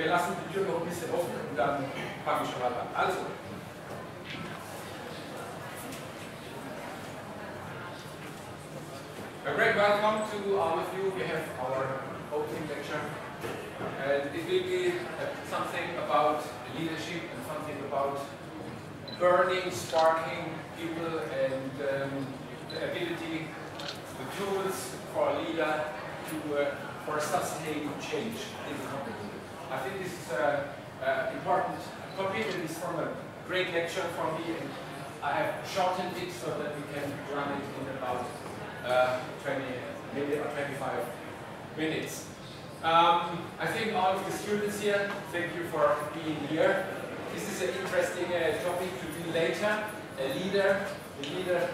wir lassen die Tür noch ein bisschen offen und dann fange ich schon mal an. Also, a great welcome to all of you. We have our opening lecture, and it will be something about leadership and something about burning, sparking people, and the ability, the tools for a leader to for sustained change in the company. I think this is important. Completed this from a great lecture from me, and I have shortened it so that we can run it in about 20 maybe or 25 minutes. I think all of the students here, thank you for being here. This is an interesting topic to do later. The leaders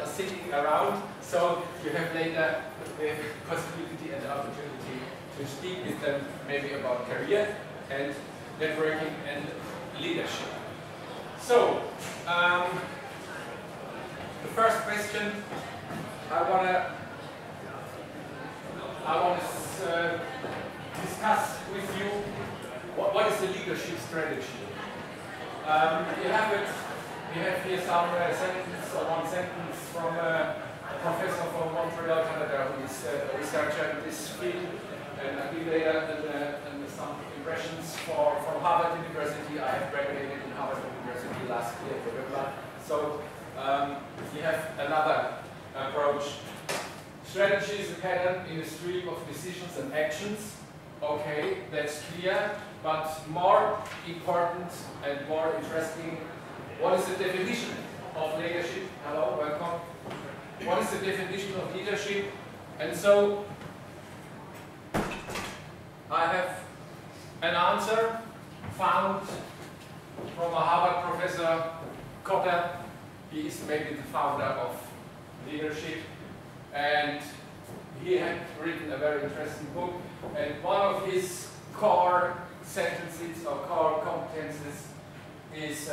are sitting around, so you have later the possibility and the opportunity to speak with them maybe about career and networking and leadership. So, the first question I want to discuss with you, what is the leadership strategy? We have here some sentence or one sentence from a professor from Montreal, Canada, who is a researcher in this field, and I'll give later some impressions from Harvard University. I have graduated in Harvard University last year, November. So we have another approach. Strategy is a pattern in a stream of decisions and actions. Okay, that's clear, but more important and more interesting, what is the definition of leadership? Hello, welcome. What is the definition of leadership? And so I have an answer found from a Harvard professor, Kotter. He is maybe the founder of leadership, and he had written a very interesting book, and one of his core sentences or core competences is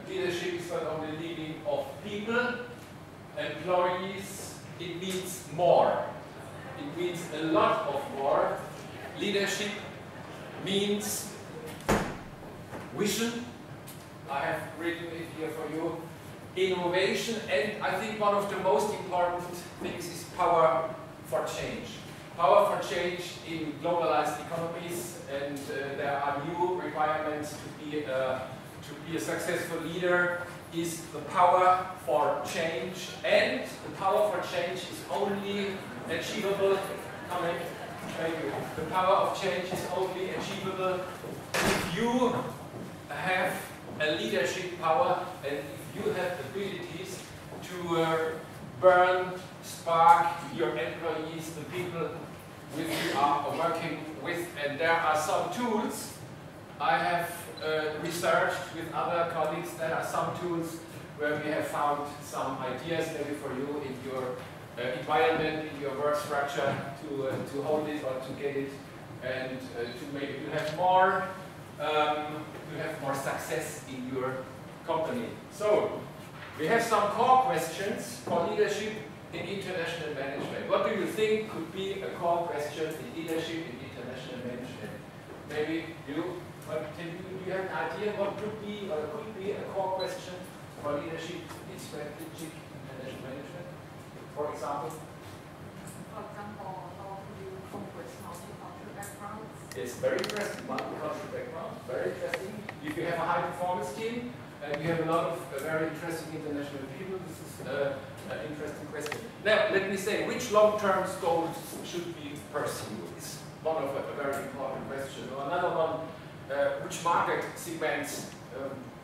leadership is not only leading of people, employees, it means more. It means a lot of more. Leadership means vision. I have written it here for you. Innovation, and I think one of the most important things is power for change. Power for change in globalized economies, and there are new requirements to be a successful leader, is the power for change, and the power for change is only achievable, the power of change is only achievable if you have a leadership power and if you have abilities to burn, spark your employees, the people with you are working with, and there are some tools I have researched with other colleagues. There are some tools where we have found some ideas maybe for you in your environment, in your work structure to hold it or to get it, and to maybe have more success in your company. So we have some core questions for leadership in international management. What do you think could be a core question in leadership in international management? Maybe you, do you have an idea what could be or could be a core question for leadership in strategic international management? For example? For example, how do you cope with multicultural backgrounds? It's very interesting, multicultural background, very interesting. If you have a high performance team, and you have a lot of very interesting international people, this is an interesting question. Now, let me say, which long-term goals should we pursue? It's one of a very important question. Or another one, which market segments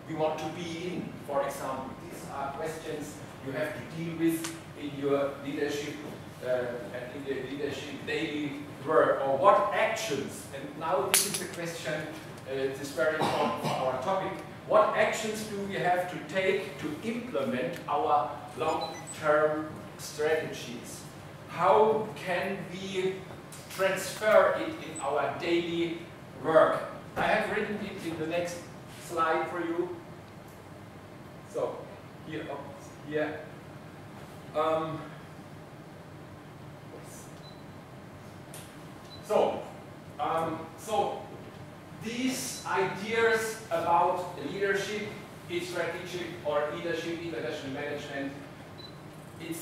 we want to be in, for example. These are questions you have to deal with in your leadership and in the leadership daily work. Or what actions, and now this is the question, it is very important for our topic. What actions do we have to take to implement our long-term strategies? How can we transfer it in our daily work? I have written it in the next slide for you. So, here. So these ideas about leadership, strategic or leadership, international management, it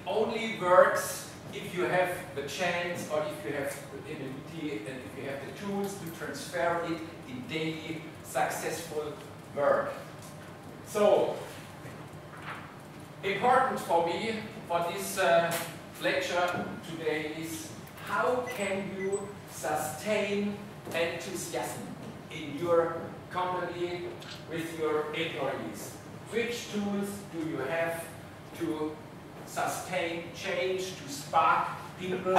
only works if you have the chance or if you have the ability and if you have the tools to transfer it in daily successful work. So, important for me for this lecture today is how can you sustain enthusiasm in your company with your employees? Which tools do you have to sustain change, to spark people,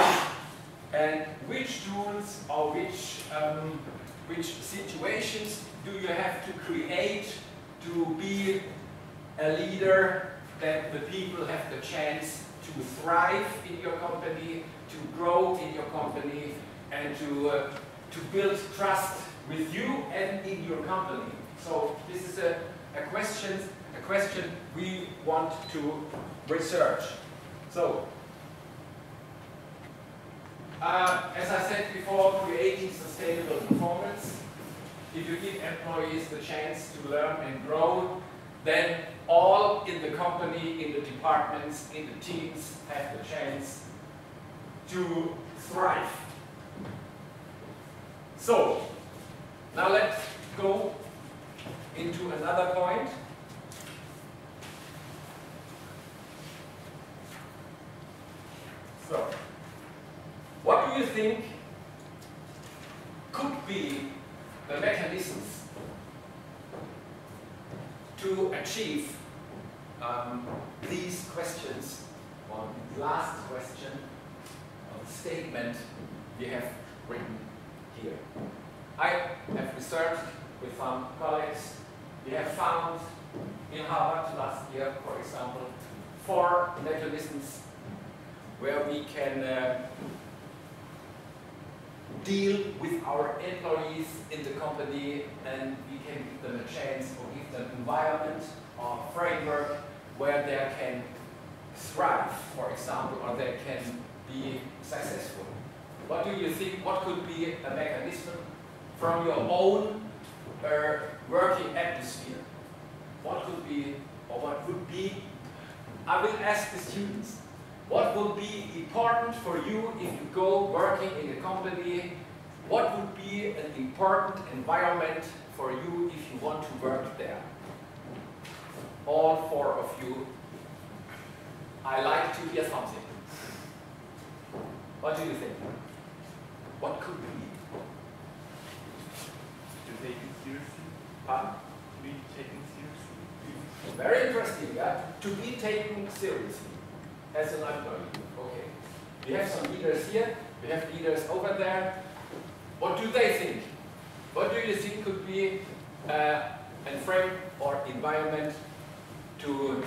and which tools or which situations do you have to create to be a leader that the people have the chance to thrive in your company, to grow in your company, and to build trust with you and in your company. So this is a question we want to research. So, as I said before, creating sustainable performance. If you give employees the chance to learn and grow, then all in the company, in the departments, in the teams have the chance to thrive. So, now let's go into another point. So, what do you think could be the mechanisms to achieve these questions, or the last question, or the statement we have written here? I have researched with some colleagues. We have found in Harvard last year, for example, 4 mechanisms where we can deal with our employees in the company, and we can give them a chance or give them an environment or framework where they can thrive, for example, or they can be successful. What do you think? What could be a mechanism from your own working atmosphere? What could be, or what would be, I will ask the students, what would be important for you if you go working in a company? What would be an important environment for you if you want to work there? All 4 of you, I like to hear something. What do you think? What could be? To take it seriously. Pardon? To be taken seriously. Very interesting, yeah? To be taken seriously as an employee. Okay. We have some leaders here, we have leaders over there. What do they think? What do you think could be a frame or environment to,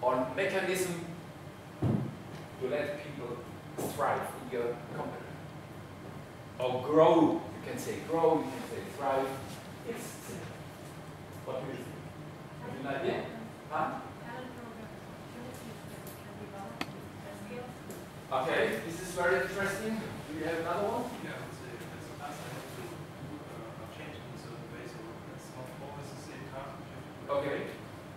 or mechanism to let people thrive in your company? Or grow, you can say grow, you can say thrive. It's simple. What do you think? Have you an idea? Huh? Okay, this is very interesting. Do you have another one? Yeah, I would say that's a task I have to do a change in certain ways, so it's not always the same task. Okay.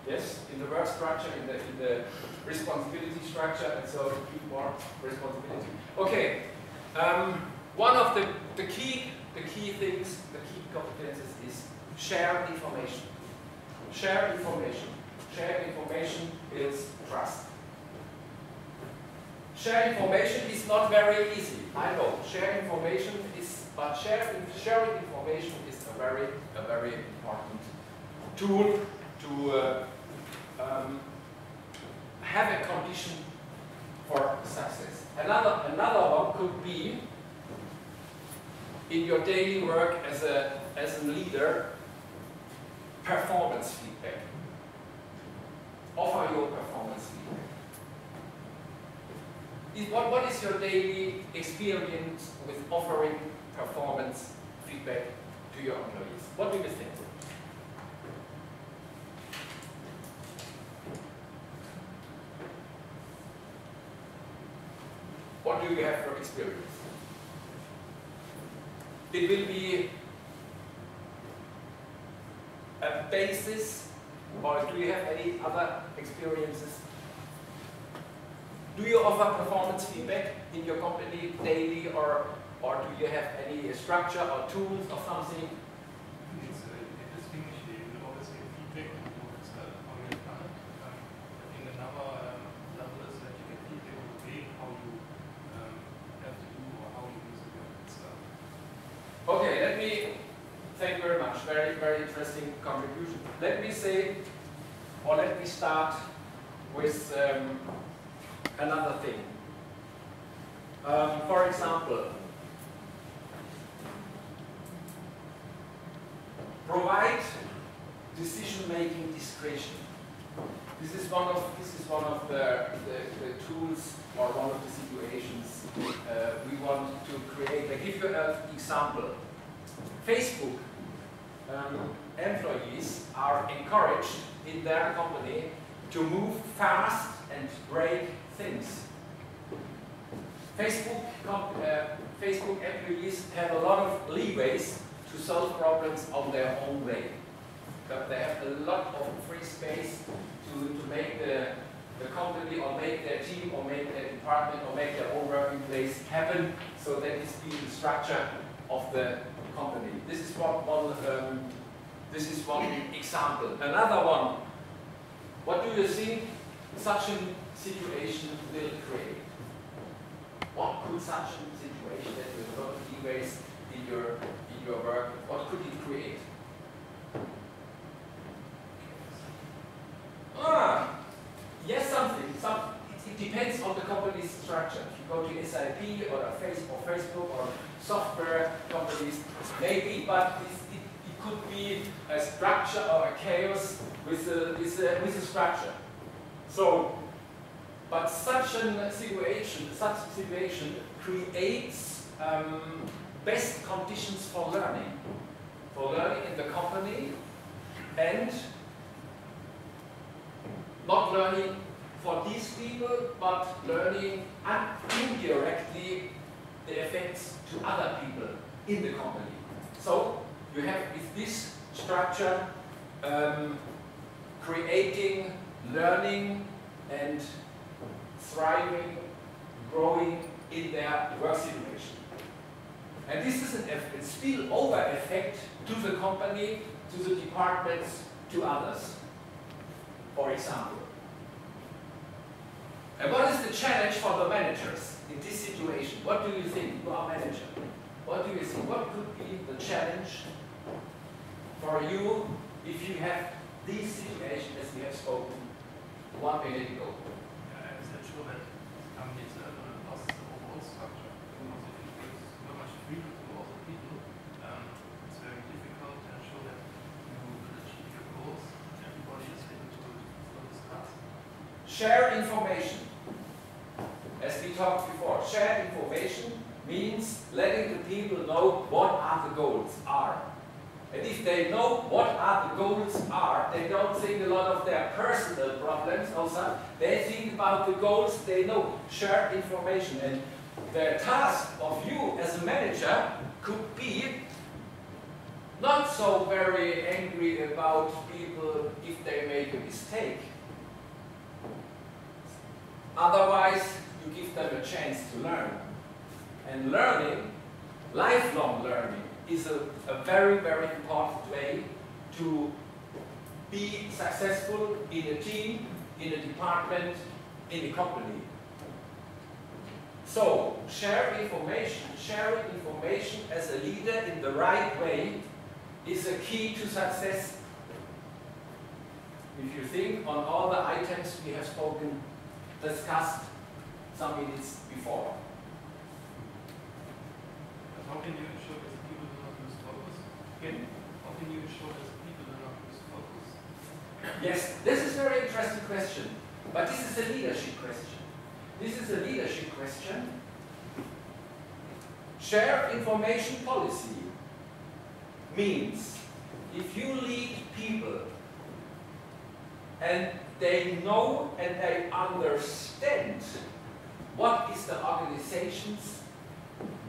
Yes, in the work structure, in the responsibility structure, and so keep more responsibility. Okay. One of the key things, the key competences is share information. Share information. Share information builds trust. Share information is not very easy. I know. Share information is, but sharing information is a very important tool to have a condition for success. Another one could be in your daily work as a leader, performance feedback. Offer your performance feedback. What is your daily experience with offering performance feedback to your employees? What do you think? What do you have for experience? It will be basis, or do you have any other experiences? Do you offer performance feedback in your company daily, or do you have any structure or tools or something? It's distinguished. You will always get feedback on how you have done it. I think another level is that you get feedback on the way how you have to do or how you use the work itself. Okay, thank you very much. Very, very interesting contribution. Let me say, or let me start with another thing. For example, provide decision-making discretion. This is one of the tools or one of the situations we want to create. I give you an example. Facebook employees are encouraged in their company to move fast and break things. Facebook employees have a lot of leeways to solve problems on their own way. But they have a lot of free space to make the company or make their team or make their department or make their own working place happen, so that is be the structure of the company. This is one example. Another one. What do you think such a situation will create? What could such a situation that with a lot of leeways in your work, what could it create? Yes, something. It depends on the company's structure. If you go to SAP or Facebook or software companies, maybe, but it could be a structure or a chaos with a structure. So, but such a situation creates best conditions for learning in the company, and not learning for these people, but learning indirectly the effects to other people in the company. So you have with this structure creating learning and thriving, growing in their work situation. And this is a spillover effect to the company, to the departments, to others, for example. And what is the challenge for the managers in this situation? What do you think? You are a manager. What do you think? What could be the challenge for you if you have this situation as we have spoken 1 minute ago? I'm not sure that companies lost the overall structure. Because if you give so much freedom to all the people, it's very difficult to ensure that you will achieve your goals. Everybody is able to follow this path. Share information. As we talked before, shared information means letting the people know what are the goals are. And if they know what are the goals are, they don't think a lot of their personal problems also. They think about the goals, they know. Shared information. And the task of you as a manager could be not so very angry about people if they make a mistake. Otherwise, you give them a chance to learn. And learning, lifelong learning, is a very, very important way to be successful in a team, in a department, in a company. So, sharing information as a leader in the right way is a key to success. If you think on all the items we have discussed some minutes before. But how can you ensure that the people do not lose focus? Again, how can you ensure that the people do not lose focus? Yes, this is a very interesting question. But this is a leadership question. This is a leadership question. Share information policy means if you lead people and they know and they understand what is the organization's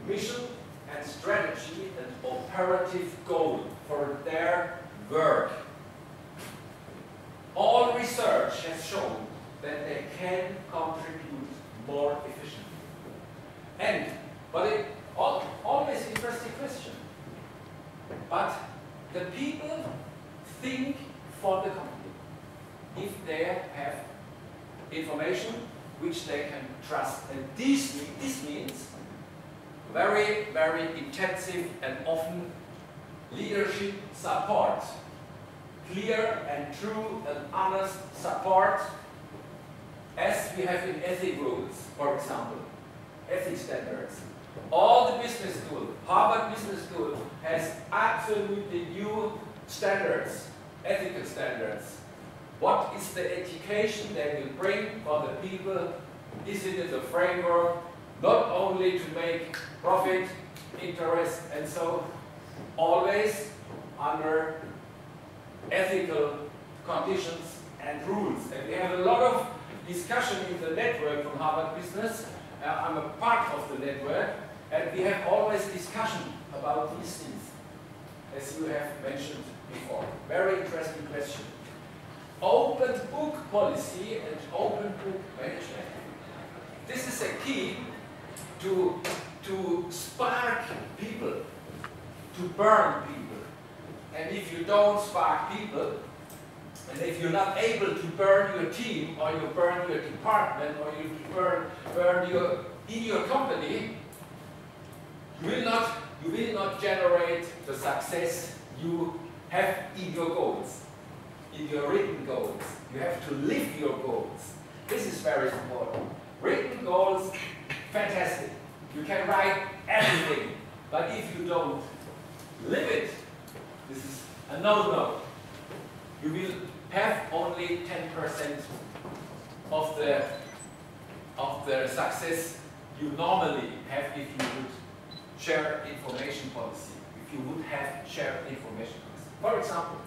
mission and strategy and operative goal for their work, all research has shown that they can contribute more efficiently. But it always interesting question. But the people think for the company if they have information which they can trust. And this means very, very intensive and often leadership support. Clear and true and honest support, as we have in ethic rules, for example, ethics standards. All the business school, Harvard Business School, has absolutely new standards, ethical standards. What is the education they will bring for the people? Is it in the framework not only to make profit, interest, and so always under ethical conditions and rules? And we have a lot of discussion in the network from Harvard Business. I'm a part of the network, and we have always discussion about these things, as you have mentioned before. Very interesting question. Open book policy and open book management. This is a key to spark people, to burn people. And if you don't spark people, and if you're not able to burn your team, or you burn your department, or you burn your company, you will not generate the success you have in your goals, in your written goals. You have to live your goals. This is very important. Written goals, fantastic. You can write everything, but if you don't live it, this is a no-no. You will have only 10% of the success you normally have if you would share information policy, if you would have shared information policy. For example,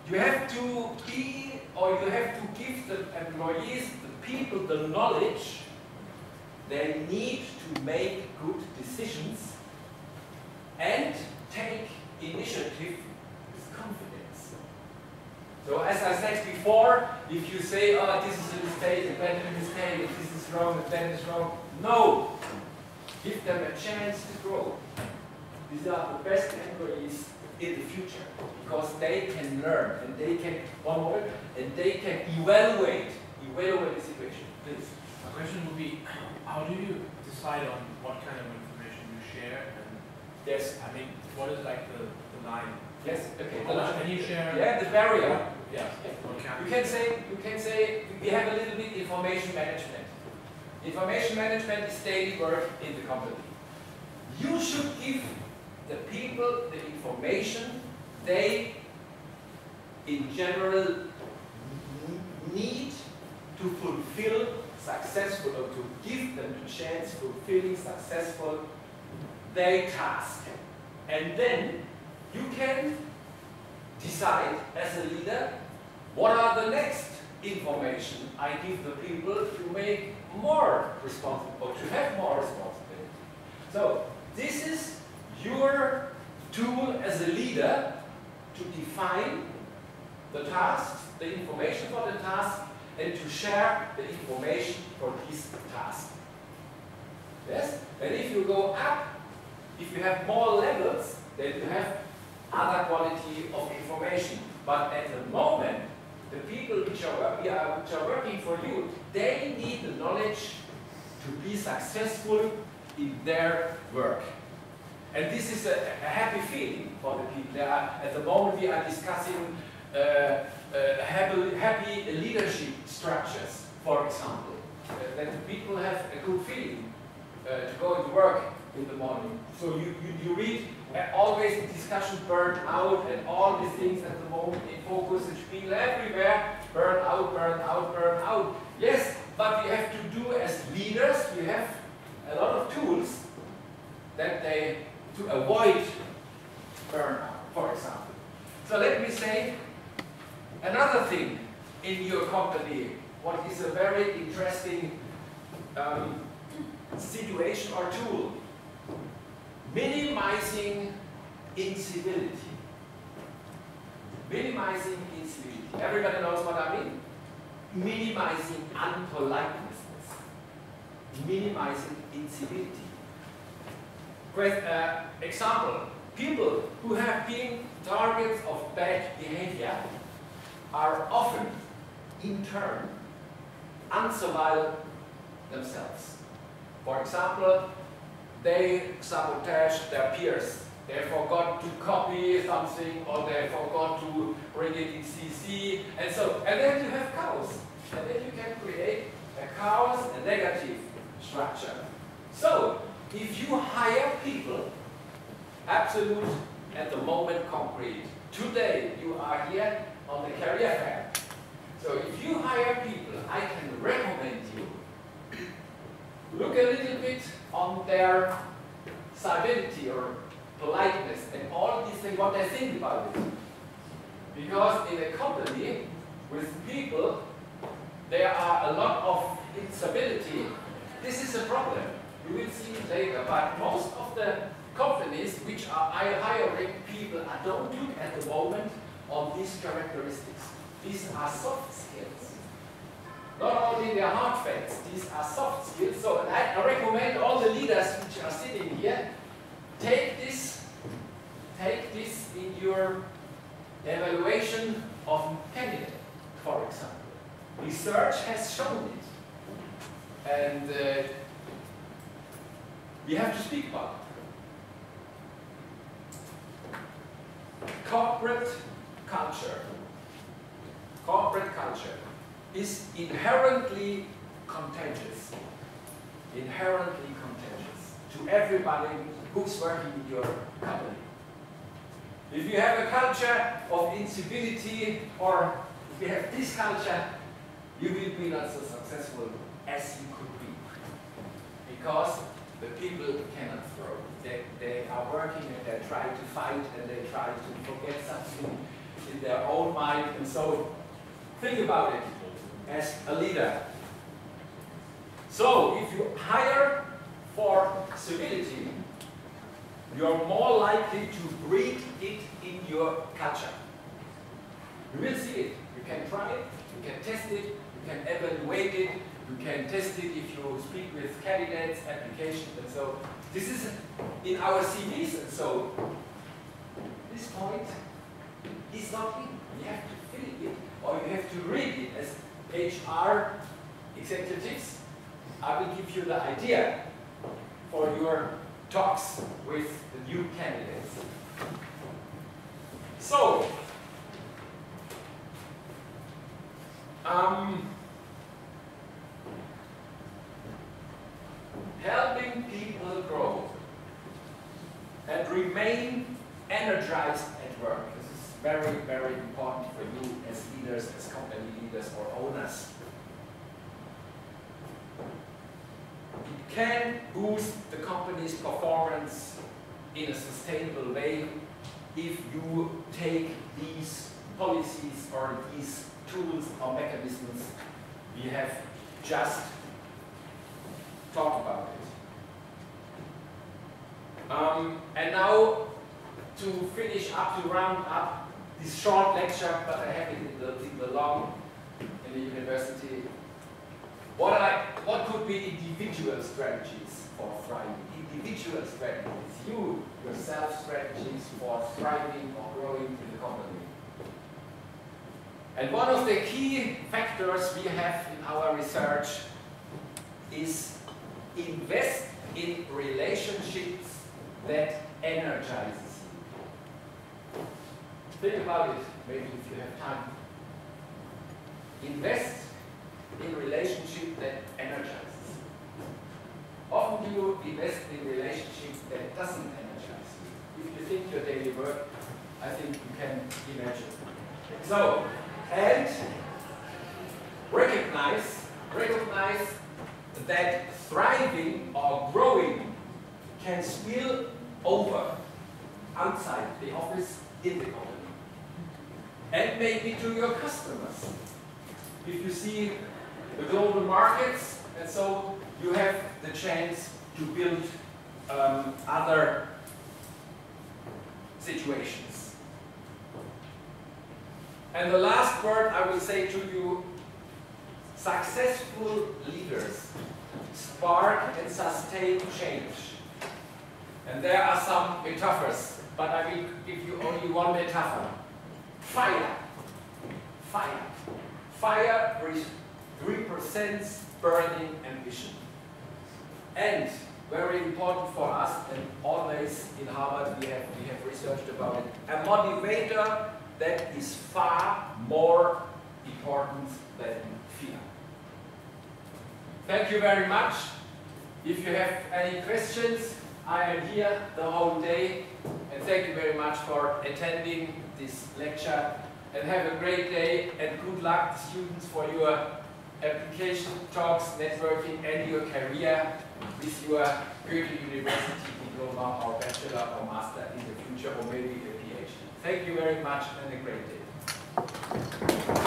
you have to be, or you have to give the employees, the people, the knowledge they need to make good decisions and take initiative with confidence. So as I said before, if you say, oh, this is a mistake, and that is a mistake, and this is wrong, and that is wrong, no! Give them a chance to grow. These are the best employees in the future, because they can learn, and they can, and they can evaluate the situation. Please. My question would be, how do you decide on what kind of information you share? And yes. I mean, what is like the line? Yes. Okay. How much can you share? Yeah, the barrier. Yeah. You can say we have a little bit information management. Information management is daily work in the company. You should give the people the information they, in general, need to fulfill successful, or to give them the chance fulfilling successful their task. And then you can decide as a leader what are the next information I give the people to make more responsible, or to have more responsibility. So this is your tool as a leader to define the tasks, the information for the task, and to share the information for this task. Yes? And if you go up, if you have more levels, then you have other quality of information. But at the moment, the people which are working for you, they need the knowledge to be successful in their work. And this is a happy feeling for the people. At the moment we are discussing happy leadership structures, for example. That the people have a good feeling to go to work in the morning. So you read always the discussion burn out and all these things at the moment in focus and spiel everywhere. Burn out, burn out, burn out. Yes, but we have to do as leaders, we have a lot of tools that to avoid burnout, for example. So let me say another thing in your company, what is a very interesting situation or tool. Minimizing incivility. Minimizing incivility. Everybody knows what I mean. Minimizing unpoliteness. Minimizing incivility. Example, people who have been targets of bad behavior are often, in turn, uncivil themselves. For example, they sabotage their peers. They forgot to copy something, or they forgot to bring it in CC, and then you have chaos. And then you can create a chaos, a negative structure. So, if you hire people, absolute, at the moment concrete. Today, you are here on the career fair. So, if you hire people, I can recommend you look a little bit on their civility or politeness and all these things, what they think about it. Because in a company with people, there are a lot of instability. This is a problem. You will see it later. But most of the companies which are hiring people don't look at the moment on these characteristics. These are soft skills. Not only their hard facts, these are soft skills. So I recommend all the leaders which are sitting here, take this in your evaluation of candidate, for example. Research has shown it. And we have to speak about it. Corporate culture. Corporate culture is inherently contagious. Inherently contagious to everybody who's working in your company. If you have a culture of incivility, or if you have this culture, you will be not so successful as you could be. Because the people cannot throw. They are working and they try to fight and they try to forget something in their own mind. And so think about it as a leader. So if you hire for civility, you're more likely to breed it in your culture. You will see it. You can try it, you can test it, you can evaluate it, you can test it if you speak with candidates, applications, and so. This is in our CVs, and so this point is not in. You have to fill it, or you have to read it as HR executives. I will give you the idea for your talks with the new candidates. So, helping people grow and remain energized at work. This is very, very important for you as leaders, as company leaders or owners. It can boost the company's performance in a sustainable way if you take these policies or these tools or mechanisms we have just talked about it. And now to finish up, to round up this short lecture, but I have it in the long in the university. What could be individual strategies for thriving? Individual strategies, you yourself strategies for thriving or growing in the company. And one of the key factors we have in our research is invest in relationships that energizes you. Think about it, maybe if you have time. Invest in relationship that energizes you. Often you invest in relationships that doesn't energize you. If you think your daily work, I think you can imagine. So, and recognize that thriving or growing can spill over outside the office in the company. And maybe to your customers. If you see the global markets, and so you have the chance to build other situations. And the last word I will say to you, successful leaders spark and sustain change. And there are some metaphors, but I will give you only one metaphor. Fire. Fire. Fire represents burning ambition. And very important for us, and always in Harvard we have researched about it, a motivator that is far more important than fear. Thank you very much. If you have any questions, I am here the whole day, and thank you very much for attending this lecture, and have a great day, and good luck, students, for your application talks, networking, and your career with your Goethe University diploma or bachelor or master in the future, or maybe a PhD. Thank you very much, and a great day.